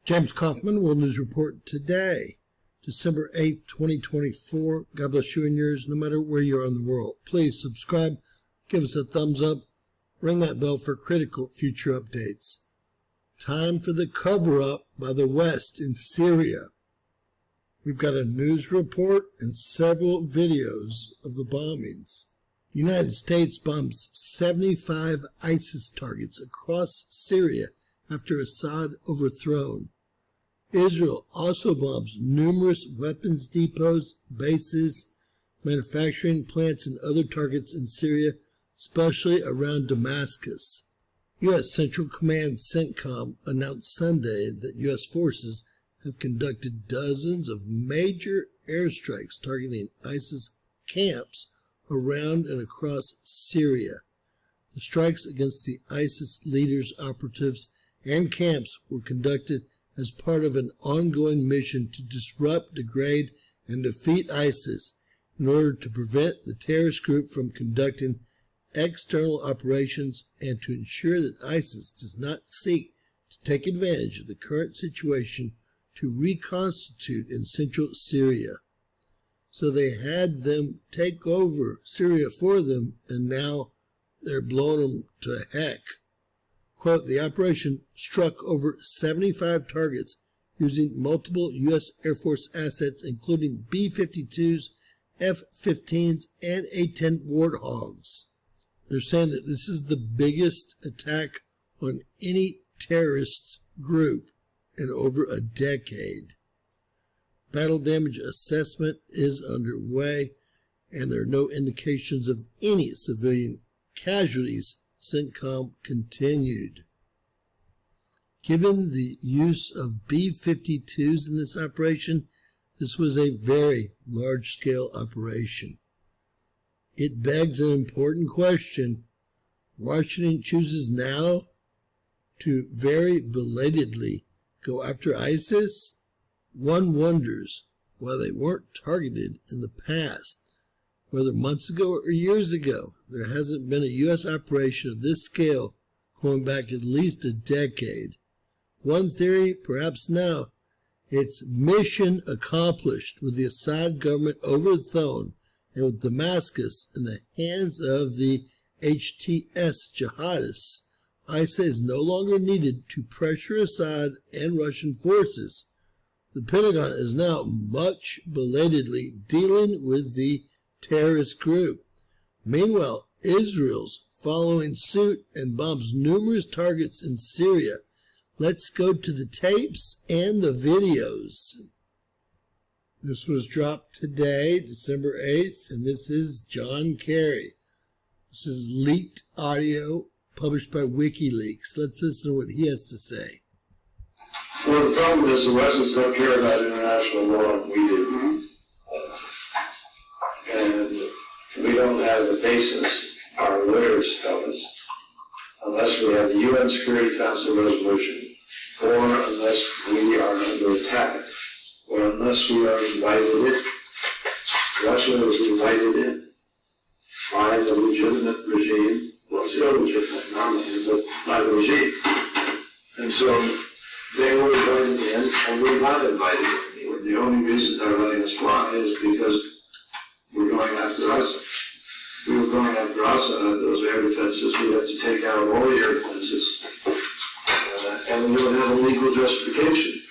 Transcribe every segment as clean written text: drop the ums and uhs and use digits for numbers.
James Kaufman, World News Report today, December 8th, 2024. God bless you and yours, no matter where you are in the world. Please subscribe, give us a thumbs up, ring that bell for critical future updates. Time for the cover-up by the West in Syria. We've got a news report and several videos of the bombings. The United States bombs 75 ISIS targets across Syria after Assad overthrown. Israel also bombs numerous weapons depots, bases, manufacturing plants, and other targets in Syria, especially around Damascus. U.S. Central Command CENTCOM announced Sunday that U.S. forces have conducted dozens of major airstrikes targeting ISIS camps around and across Syria. The strikes against the ISIS leaders, operatives, and camps were conducted as part of an ongoing mission to disrupt, degrade, and defeat ISIS in order to prevent the terrorist group from conducting external operations and to ensure that ISIS does not seek to take advantage of the current situation to reconstitute in central Syria. So they had them take over Syria for them, and now they're blowing them to heck. Quote, the operation struck over 75 targets using multiple U.S. Air Force assets, including B-52s, F-15s, and A-10 Warthogs. They're saying that this is the biggest attack on any terrorist group in over a decade. Battle damage assessment is underway, and there are no indications of any civilian casualties. CENTCOM continued. Given the use of B-52s in this operation, this was a very large-scale operation. It begs an important question. Washington chooses now to very belatedly go after ISIS? One wonders why they weren't targeted in the past, whether months ago or years ago. There hasn't been a U.S. operation of this scale going back at least a decade. One theory, perhaps now, it's mission accomplished with the Assad government overthrown and with Damascus in the hands of the HTS jihadists. ISIS is no longer needed to pressure Assad and Russian forces. The Pentagon is now much belatedly dealing with the terrorist group. Meanwhile, Israel's following suit and bombs numerous targets in Syria. Let's go to the tapes and the videos. This was dropped today, December 8th, and this is John Kerry. This is leaked audio published by WikiLeaks. Let's listen to what he has to say. Well, the problem is the West don't care about international law, and we do. And we don't have the basis, our lawyers tell us, unless we have the UN Security Council resolution, or unless we are under attack, or unless we are invited in. Russia was invited in by the legitimate regime, well, still legitimate, nominated, but by the regime. And so they were invited in, and we're not invited in. The only reason they're letting us fly is because we're going after us. We were going after us on those air defenses. We had to take out all the air defenses. And we don't have a legal justification,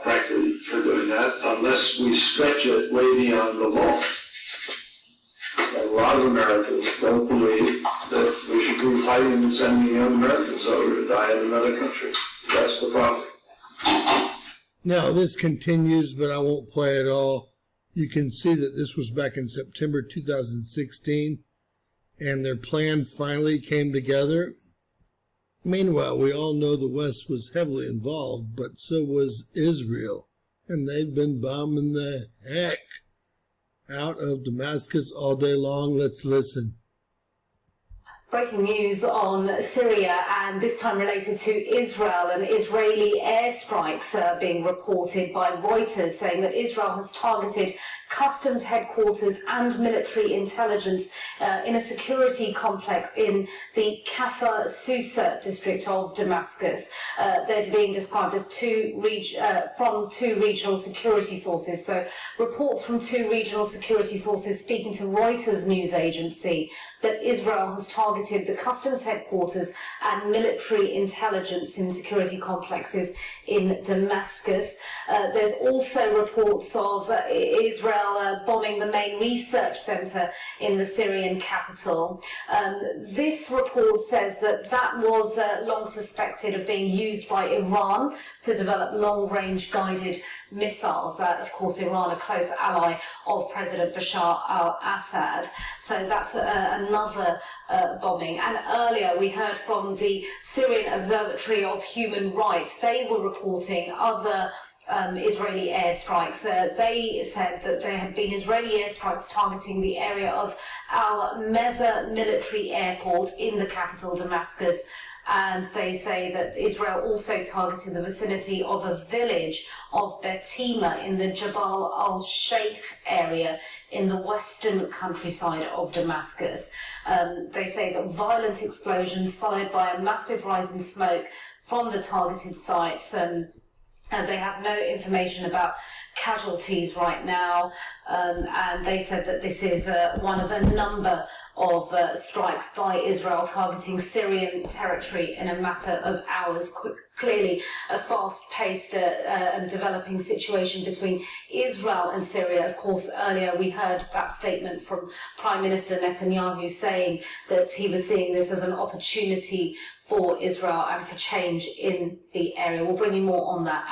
frankly, for doing that, unless we stretch it way beyond the law. And a lot of Americans don't believe that we should be fighting and sending young Americans over to die in another country. That's the problem. Now, this continues, but I won't play it all. You can see that this was back in September 2016, and their plan finally came together. Meanwhile, we all know the West was heavily involved, but so was Israel, and they've been bombing the heck out of Damascus all day long. Let's listen. Breaking news on Syria, and this time related to Israel, and Israeli airstrikes are being reported by Reuters, saying that Israel has targeted customs headquarters and military intelligence in a security complex in the Kafr Susa district of Damascus. They're being described as from two regional security sources. So reports from two regional security sources speaking to Reuters news agency that Israel has targeted the customs headquarters and military intelligence in security complexes in Damascus. There's also reports of Israel bombing the main research centre in the Syrian capital. This report says that was long suspected of being used by Iran to develop long-range guided missiles. That, of course, Iran, a close ally of President Bashar al-Assad. So that's another bombing. And earlier we heard from the Syrian Observatory of Human Rights. They were reporting other Israeli airstrikes. They said that there had been Israeli airstrikes targeting the area of Al-Meza military airport in the capital, Damascus. And they say that Israel also targeted the vicinity of a village of Betima in the Jabal al-Sheikh area in the western countryside of Damascus. They say that violent explosions followed by a massive rise in smoke from the targeted sites. And they have no information about casualties right now, and they said that this is one of a number of strikes by Israel targeting Syrian territory in a matter of hours. Clearly a fast-paced and developing situation between Israel and Syria. Of course, earlier we heard that statement from Prime Minister Netanyahu saying that he was seeing this as an opportunity for Israel and for change in the area. We'll bring you more on that.